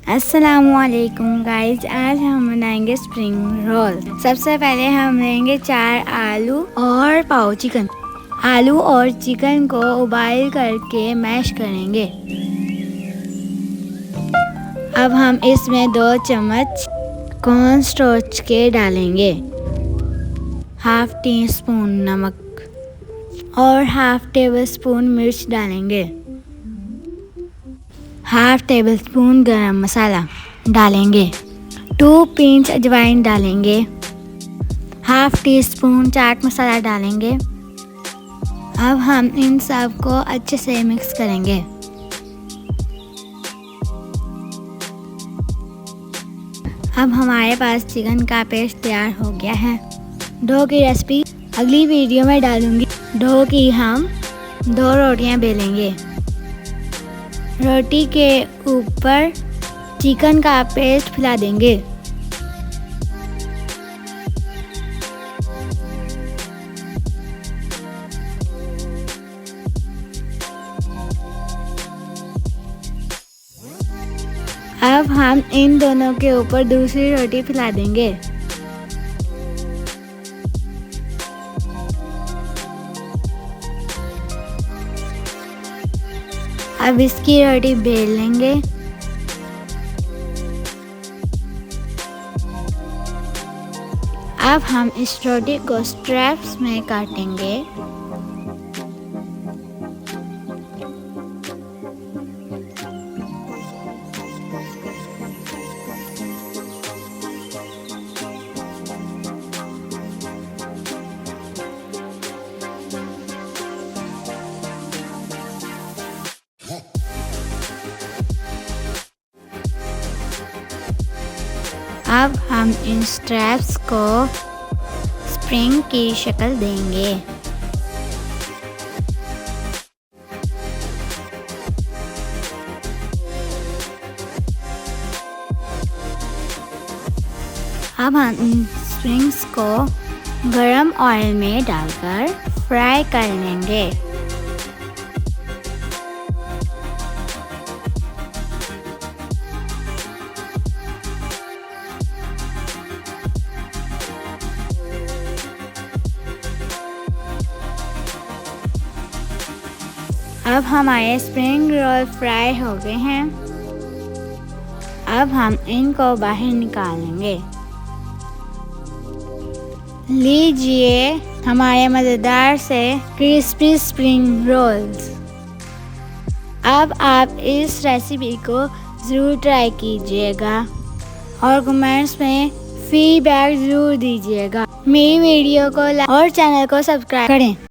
अस्सलामुअलैकुम गाइज, आज हम बनाएंगे स्प्रिंग रोल। सबसे पहले हम लेंगे 4 आलू और पाव चिकन। आलू और चिकन को उबाल करके मैश करेंगे। अब हम इसमें 2 चम्मच कॉर्न स्टार्च के डालेंगे, हाफ टी स्पून नमक और हाफ टेबल स्पून मिर्च डालेंगे। हाफ टेबल स्पून गरम मसाला डालेंगे। 2 पिंच अजवाइन डालेंगे। Half tea spoon chaat masala डालेंगे। अब हम इन सब को अच्छे से मिक्स करेंगे। अब हमारे पास चिकन का पेस्ट तैयार हो गया है। डो की रेसिपी अगली वीडियो में डालूंगी। डो की हम 2 रोटियां बेलेंगे। रोटी के ऊपर चिकन का पेस्ट फैला देंगे। अब हम इन दोनों के ऊपर दूसरी रोटी फैला देंगे। अब इसकी रोटी बेल लेंगे। अब हम इस रोटी को स्ट्रैप्स में काटेंगे। अब हम इन स्ट्रैप्स को स्प्रिंग की शक्ल देंगे। अब हम इन स्प्रिंग्स को गरम ऑयल में डालकर फ्राई कर लेंगे। अब हमारे स्प्रिंग रोल फ्राई हो गए हैं। अब हम इनको बाहर निकालेंगे। लीजिए हमारे मज़ेदार से क्रिस्पी स्प्रिंग रोल्स। अब आप इस रेसिपी को ज़रूर ट्राई कीजिएगा और कमेंट्स में फीडबैक ज़रूर दीजिएगा। मेरी वीडियो को लाइक और चैनल को सब्सक्राइब करें।